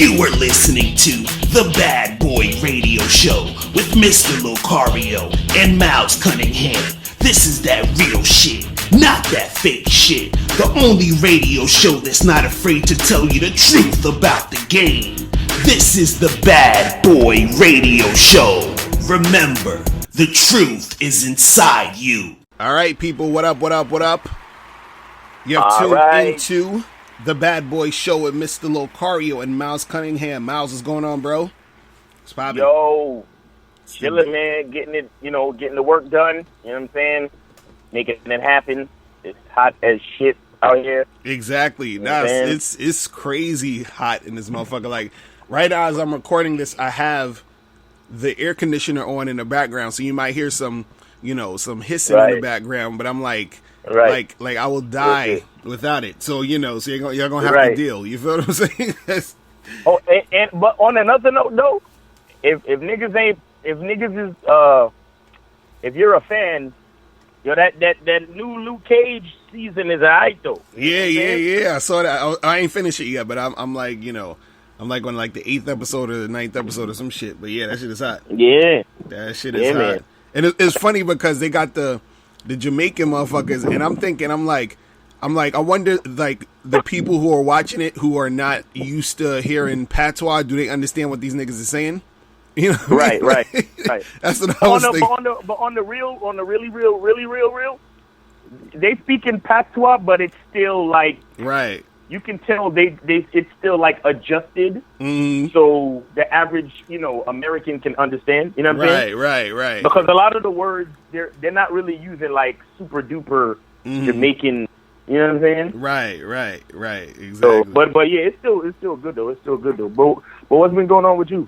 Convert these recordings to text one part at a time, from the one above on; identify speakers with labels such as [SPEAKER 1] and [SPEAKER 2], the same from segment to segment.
[SPEAKER 1] You are listening to The Bad Boy Radio Show with Mr. Locario and Miles Cunningham. This is that real shit, not that fake shit. The only radio show that's not afraid to tell you the truth about the game. This is The Bad Boy Radio Show. Remember, the truth is inside you.
[SPEAKER 2] All right, people, what up, what up, what up? You're tuned into The Bad Boy Show with Mr. Locario and Miles Cunningham. Miles, what's going on, bro? It's poppin'.
[SPEAKER 3] Yo, chilling, man. Getting it, getting the work done. You know what I'm saying? Making it happen. It's hot as shit out here.
[SPEAKER 2] Exactly. Nah, it's crazy hot in this motherfucker. Like, right now as I'm recording this, I have the air conditioner on in the background, so you might hear some some hissing in the background, but I'm like, like I will die without it. So, so you're gonna have to deal. You feel what I'm saying?
[SPEAKER 3] But on another note, though, if niggas if you're a fan, that new Luke Cage season is alright though.
[SPEAKER 2] Yeah. I saw that. I ain't finished it yet, but I'm like, I'm like on like the 8th episode or the 9th episode or some shit. But yeah, that shit is hot.
[SPEAKER 3] Yeah,
[SPEAKER 2] that shit is hot. Man. And it's funny because they got the Jamaican motherfuckers, and I'm like, I wonder, like, the people who are watching it who are not used to hearing patois, do they understand what these niggas are saying?
[SPEAKER 3] Right.
[SPEAKER 2] That's what I was thinking.
[SPEAKER 3] But on the really real, they speak in patois, but it's still like You can tell it's still like adjusted, so the average American can understand. You know what I'm saying?
[SPEAKER 2] Right.
[SPEAKER 3] Because a lot of the words they're not really using like super duper Jamaican. You know what I'm saying?
[SPEAKER 2] Right. Exactly.
[SPEAKER 3] So, but yeah, it's still good though. But what's been going on with you?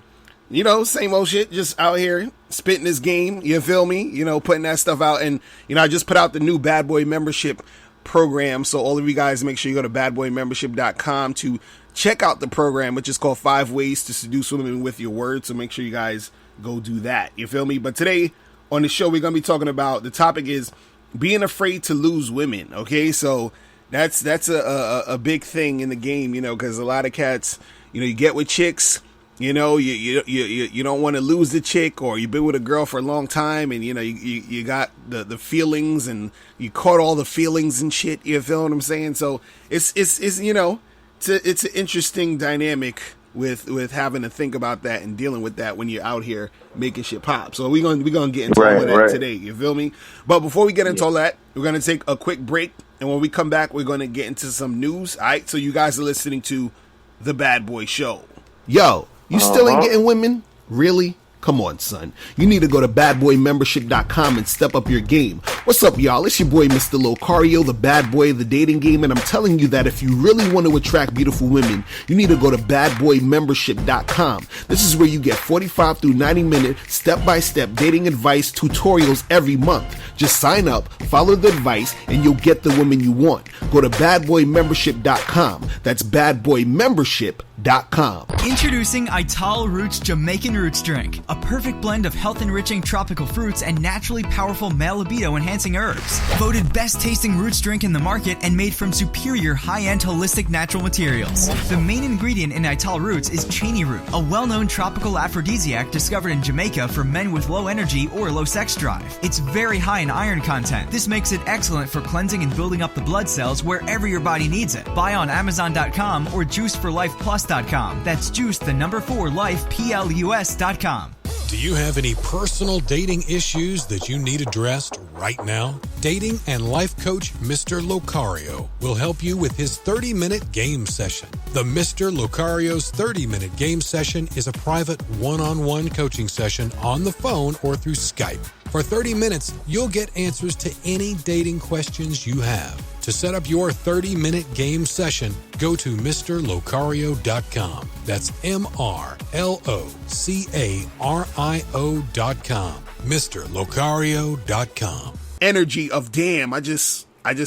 [SPEAKER 2] Same old shit, just out here spitting this game. You feel me? Putting that stuff out, and I just put out the new Bad Boy membership program, so all of you guys make sure you go to badboymembership.com to check out the program, which is called 5 Ways to Seduce Women with Your Words. So make sure you guys go do that. You feel me? But today on the show, we're gonna be talking about, the topic is being afraid to lose women. Okay, so that's a big thing in the game, because a lot of cats, you get with chicks. You don't want to lose the chick, or you've been with a girl for a long time, and you got the feelings, and you caught all the feelings and shit. You feel what I'm saying? So it's an interesting dynamic with having to think about that and dealing with that when you're out here making shit pop. So we're gonna get into all of that today. You feel me? But before we get into all that, we're gonna take a quick break, and when we come back, we're gonna get into some news. All right? So you guys are listening to The Bad Boy Show. Yo. You still ain't getting women? Really? Come on, son. You need to go to badboymembership.com and step up your game. What's up, y'all? It's your boy, Mr. Locario, the bad boy of the dating game, and I'm telling you that if you really want to attract beautiful women, you need to go to badboymembership.com. This is where you get 45 through 90-minute step-by-step dating advice tutorials every month. Just sign up, follow the advice, and you'll get the woman you want. Go to badboymembership.com. That's badboymembership.com.
[SPEAKER 4] Introducing Ital Roots Jamaican Roots Drink, a perfect blend of health-enriching tropical fruits and naturally powerful male libido-enhancing herbs. Voted best-tasting roots drink in the market and made from superior high-end holistic natural materials. The main ingredient in Ital Roots is Cheney root, a well-known tropical aphrodisiac discovered in Jamaica for men with low energy or low sex drive. It's very high in iron content. This makes it excellent for cleansing and building up the blood cells wherever your body needs it. Buy on Amazon.com or JuiceForLifePlus.com. That's Juice, the number 4, Life, PLUS.com.
[SPEAKER 5] Do you have any personal dating issues that you need addressed right now? Dating and life coach Mr. Locario will help you with his 30-minute game session. The Mr. Locario's 30-minute game session is a private one-on-one coaching session on the phone or through Skype. For 30 minutes, you'll get answers to any dating questions you have. To set up your 30-minute game session, go to MrLocario.com. That's MrLocario.com. MrLocario.com.
[SPEAKER 2] Energy of damn, I just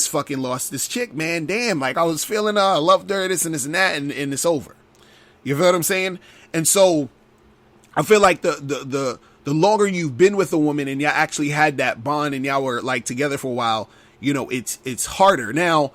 [SPEAKER 2] fucking lost this chick, man. Damn, like I was feeling her, I loved her, this and that, and it's over. You feel what I'm saying? And so I feel like the longer you've been with a woman and y'all actually had that bond and y'all were like together for a while, it's harder. Now,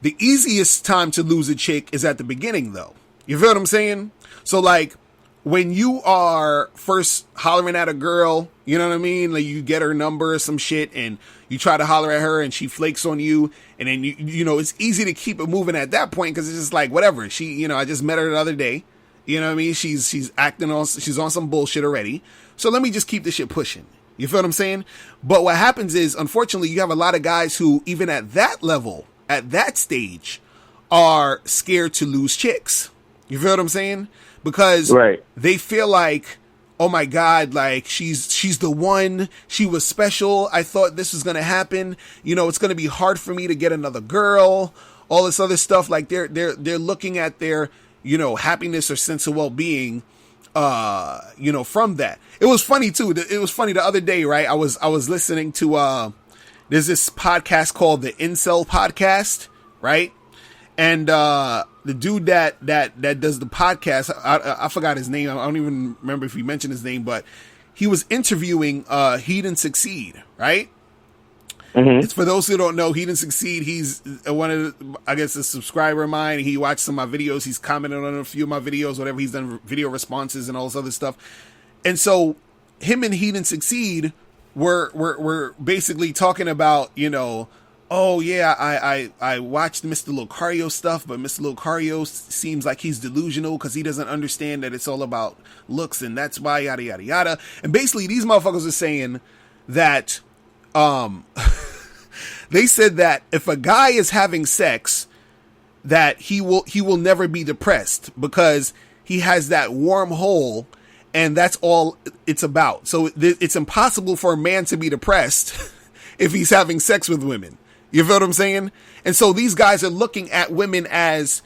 [SPEAKER 2] the easiest time to lose a chick is at the beginning, though. You feel what I'm saying? So like when you are first hollering at a girl, you know what I mean? Like you get her number or some shit and you try to holler at her and she flakes on you. And then, you know, it's easy to keep it moving at that point because it's just like, whatever. She, you know, I just met her the other day. You know what I mean? She's on some bullshit already. So let me just keep this shit pushing. You feel what I'm saying? But what happens is, unfortunately, you have a lot of guys who, even at that level, at that stage, are scared to lose chicks. You feel what I'm saying? Because they feel like, oh my God, like she's the one. She was special. I thought this was going to happen. You know, it's going to be hard for me to get another girl. All this other stuff. Like they're looking at their, you know, happiness or sense of well-being, you know, from that. It was funny too. It was funny the other day, right? I was listening to, there's this podcast called the Incel Podcast, right? And, the dude that does the podcast, I forgot his name. I don't even remember if he mentioned his name, but he was interviewing, Heat & Succeed, right? Mm-hmm. It's for those who don't know, Heat & Succeed. He's one of the, I guess, a subscriber of mine. He watched some of my videos. He's commented on a few of my videos, whatever. He's done video responses and all this other stuff. And so him and Heat & Succeed were basically talking about, you know, oh yeah, I watched Mr. Locario stuff, but Mr. Locario seems like he's delusional because he doesn't understand that it's all about looks and that's why yada yada yada. And basically these motherfuckers are saying that they said that if a guy is having sex, that he will never be depressed because he has that warm hole and that's all it's about. So it's impossible for a man to be depressed if he's having sex with women. You feel what I'm saying? And so these guys are looking at women as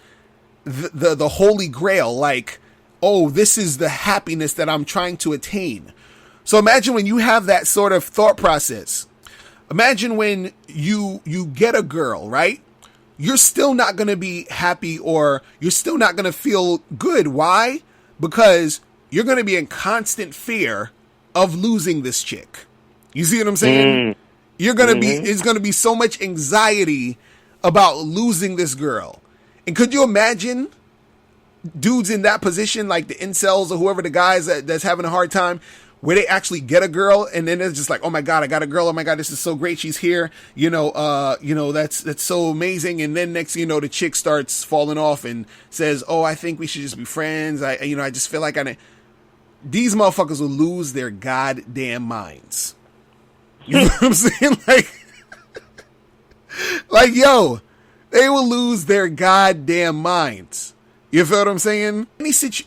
[SPEAKER 2] the holy grail, like, oh, this is the happiness that I'm trying to attain. So imagine when you have that sort of thought process. Imagine when you get a girl, right? You're still not going to be happy or you're still not going to feel good. Why? Because you're going to be in constant fear of losing this chick. You see what I'm saying? You're going to be, it's going to be so much anxiety about losing this girl. And could you imagine dudes in that position, like the incels or whoever the guys that's having a hard time, where they actually get a girl and then it's just like, oh my God, I got a girl. Oh my God, this is so great. She's here. You know, that's so amazing. And then next, you know, the chick starts falling off and says, oh, I think we should just be friends. I just feel like these motherfuckers will lose their goddamn minds. You know what I'm saying? Like, yo, they will lose their goddamn minds. You feel what I'm saying?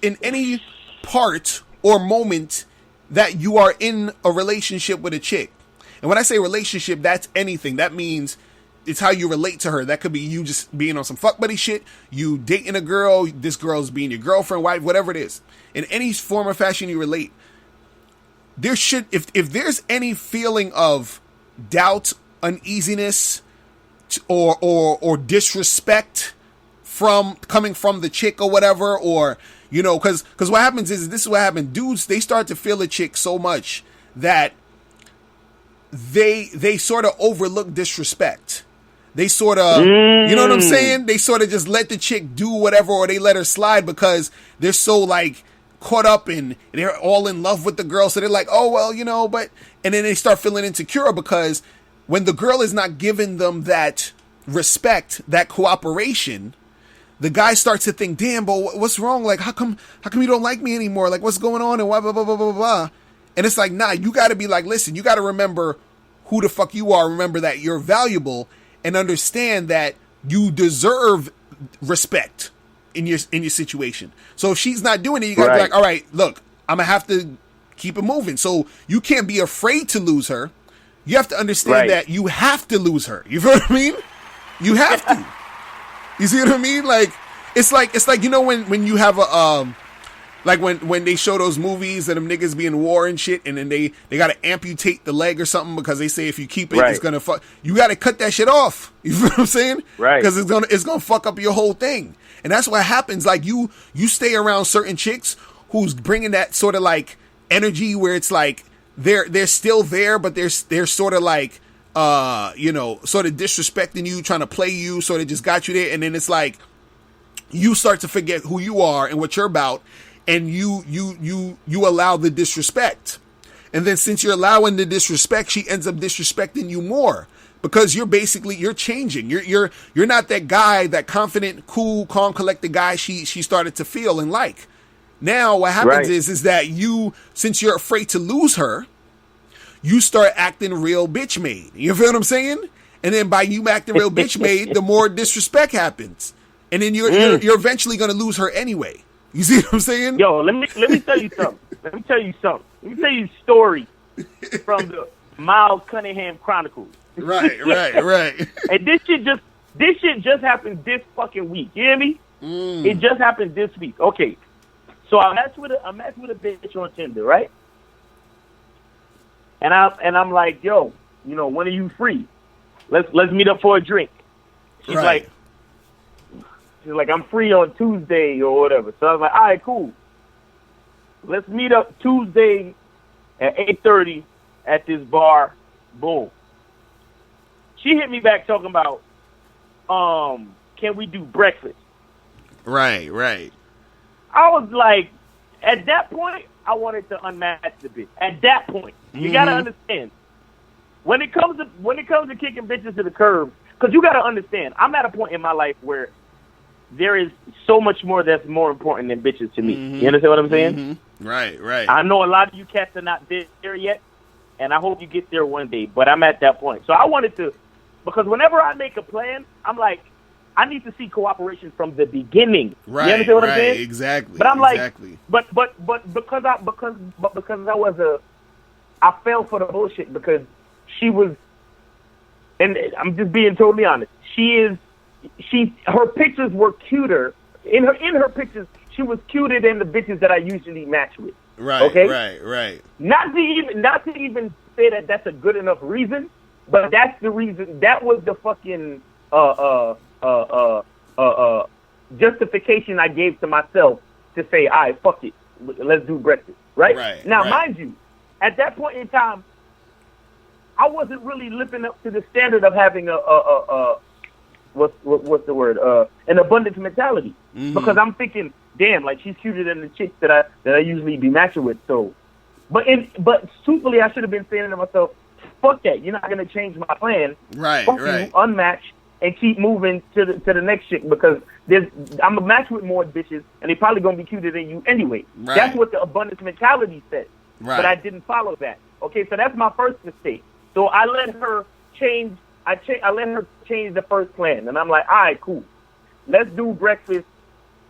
[SPEAKER 2] In any part or moment that you are in a relationship with a chick. And when I say relationship, that's anything. That means it's how you relate to her. That could be you just being on some fuck buddy shit, you dating a girl, this girl's being your girlfriend, wife, whatever it is. In any form or fashion you relate, there should, if there's any feeling of doubt, uneasiness, or disrespect coming from the chick or whatever, or, you know, because what happens is, this is what happened. Dudes, they start to feel a chick so much that they sort of overlook disrespect. They sort of, you know what I'm saying? They sort of just let the chick do whatever, or they let her slide because they're so like caught up and they're all in love with the girl. So they're like, oh, well, you know, but, and then they start feeling insecure because when the girl is not giving them that respect, that cooperation, the guy starts to think, damn, but what's wrong? Like, how come you don't like me anymore? Like, what's going on? And blah, blah, blah, blah, blah, blah. And it's like, nah, you got to be like, listen, you got to remember who the fuck you are. Remember that you're valuable and understand that you deserve respect in your situation. So if she's not doing it, you got to be like, all right, look, I'm going to have to keep it moving. So you can't be afraid to lose her. You have to understand that you have to lose her. You feel what I mean? You have to. You see what I mean? Like, it's like, you know, when you have a, like when they show those movies of them niggas be in war and shit, and then they got to amputate the leg or something because they say if you keep it, it's going to fuck. You got to cut that shit off. You feel what I'm saying? Right. Because it's going to fuck up your whole thing. And that's what happens. Like you stay around certain chicks who's bringing that sort of like energy where it's like they're still there, but they're sort of like, you know, sort of disrespecting you, trying to play you, sort of just got you there. And then it's like, you start to forget who you are and what you're about, and you allow the disrespect. And then since you're allowing the disrespect, she ends up disrespecting you more because you're changing. You're not that guy, that confident, cool, calm, collected guy she started to feel and like. Now what happens is that you, since you're afraid to lose her, you start acting real bitch made. You feel what I'm saying? And then by you acting real bitch made, the more disrespect happens. And then you're eventually going to lose her anyway. You see what I'm saying?
[SPEAKER 3] Yo, let me tell you something. Let me tell you a story from the Miles Cunningham Chronicles.
[SPEAKER 2] Right.
[SPEAKER 3] And this shit just happened this fucking week. You hear me? It just happened this week. Okay. So I matched with a bitch on Tinder, right? And I'm like, yo, when are you free? Let's meet up for a drink. She's like, I'm free on Tuesday or whatever. So I was like, all right, cool. Let's meet up Tuesday at 8:30 at this bar. Boom. She hit me back talking about, can we do breakfast?
[SPEAKER 2] Right.
[SPEAKER 3] I was like, at that point, I wanted to unmatch the bitch. At that point, you gotta understand. When it comes to kicking bitches to the curb, because you gotta understand, I'm at a point in my life where there is so much more that's more important than bitches to me. You understand what I'm saying?
[SPEAKER 2] Right.
[SPEAKER 3] I know a lot of you cats are not there yet, and I hope you get there one day, but I'm at that point. So I wanted to, because whenever I make a plan, I'm like, I need to see cooperation from the beginning.
[SPEAKER 2] Right.
[SPEAKER 3] You understand what I'm saying?
[SPEAKER 2] Exactly.
[SPEAKER 3] But I'm like, but because I fell for the bullshit because she was, and I'm just being totally honest. Her pictures were cuter. In her pictures, she was cuter than the bitches that I usually match with.
[SPEAKER 2] Right.
[SPEAKER 3] Okay.
[SPEAKER 2] Right.
[SPEAKER 3] Not to even say that that's a good enough reason, but that's the reason. That was the fucking justification I gave to myself to say, all right, fuck it, let's do breakfast. Right. Now, mind you, at that point in time, I wasn't really living up to the standard of having what's the word? An abundance mentality. Because I'm thinking, damn, like she's cuter than the chicks that I usually be matching with. So, but truthfully, I should have been saying to myself, fuck that. You're not gonna change my plan.
[SPEAKER 2] Right.
[SPEAKER 3] Fuck you, unmatch, and keep moving to the next chick because I'm a match with more bitches, and they probably gonna be cuter than you anyway.
[SPEAKER 2] Right.
[SPEAKER 3] That's what the abundance mentality said.
[SPEAKER 2] Right.
[SPEAKER 3] But I didn't follow that. Okay, so that's my first mistake. So I let her change. I let her change the first plan, and I'm like, all right, cool. Let's do breakfast.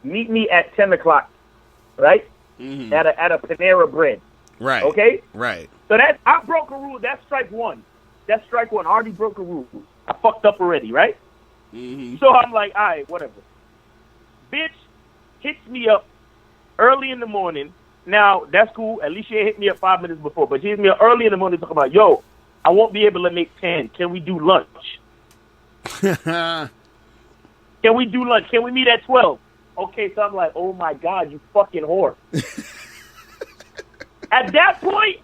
[SPEAKER 3] Meet me at 10 o'clock, right? At a Panera Bread.
[SPEAKER 2] Right.
[SPEAKER 3] Okay?
[SPEAKER 2] Right.
[SPEAKER 3] So I broke a rule. That's strike one. I already broke a rule. I fucked up already, right? So I'm like, all right, whatever. Bitch hits me up early in the morning. Now, that's cool. At least she hit me up 5 minutes before. But she hit me up early in the morning talking about, yo, I won't be able to make 10. Can we do lunch? Can we do lunch? Can we meet at 12? Okay, so I'm like, oh, my God, you fucking whore. At that point,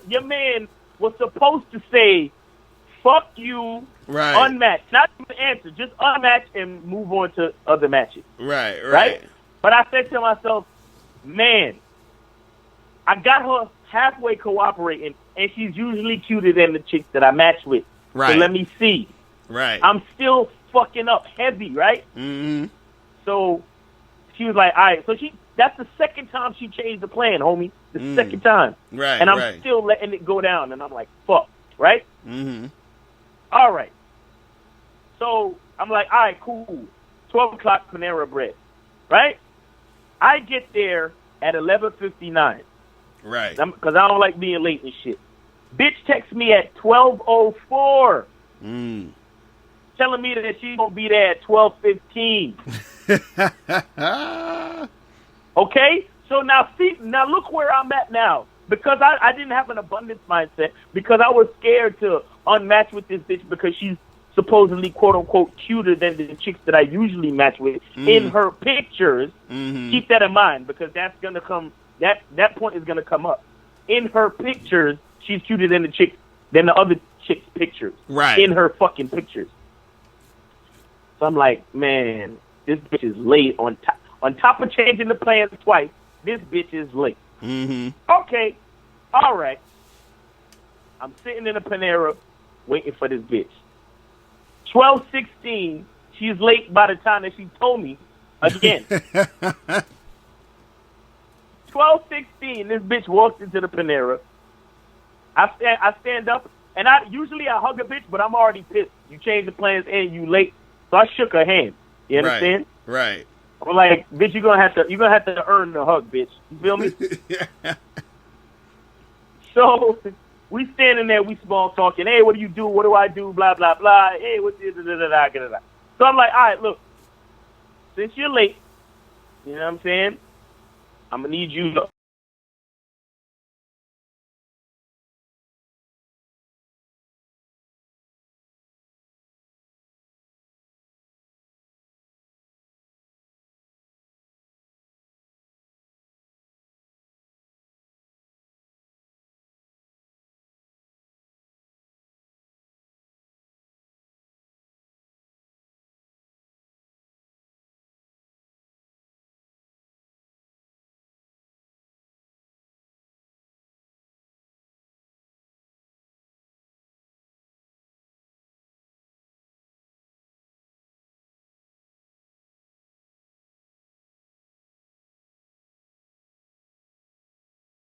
[SPEAKER 3] your man was supposed to say, fuck you, unmatch. Not even answer, just unmatch and move on to other matches. Right? But I said to myself, man, I got her halfway cooperating, and she's usually cuter than the chicks that I match with.
[SPEAKER 2] Right.
[SPEAKER 3] So let me see.
[SPEAKER 2] Right.
[SPEAKER 3] I'm still fucking up heavy, right? So she was like, all right. So that's the second time she changed the plan, homie. The second time.
[SPEAKER 2] Right.
[SPEAKER 3] And I'm still letting it go down, and I'm like, fuck, right? All right. So I'm like, all right, cool. 12 o'clock Panera Bread, right? I get there at 11:59.
[SPEAKER 2] Right.
[SPEAKER 3] Because I don't like being late and shit. Bitch texts me at 12:04. Telling me that she's going to be there at 12:15. Okay? So now look where I'm at now. Because I didn't have an abundance mindset. Because I was scared to unmatch with this bitch because she's supposedly, quote-unquote, cuter than the chicks that I usually match with in her pictures. Keep that in mind because that's going to come... That point is going to come up. In her pictures, she's cuter than the other chick's pictures.
[SPEAKER 2] Right.
[SPEAKER 3] In her fucking pictures. So I'm like, man, this bitch is late on top of changing the plans twice. This bitch is late.
[SPEAKER 2] Mm-hmm.
[SPEAKER 3] Okay, all right. I'm sitting in a Panera waiting for this bitch. 12:16. She's late by the time that she told me again. 12:16. This bitch walks into the Panera. I stand up, and I hug a bitch, but I'm already pissed. You changed the plans and you late, so I shook her hand. You understand?
[SPEAKER 2] Right.
[SPEAKER 3] I'm like, bitch, you're gonna have to earn the hug, bitch. You feel me? So we standing there, we small talking. Hey, what do you do? What do I do? Blah blah blah. Hey, what's this? So I'm like, all right, look, since you're late, you know what I'm saying? I'm gonna need you to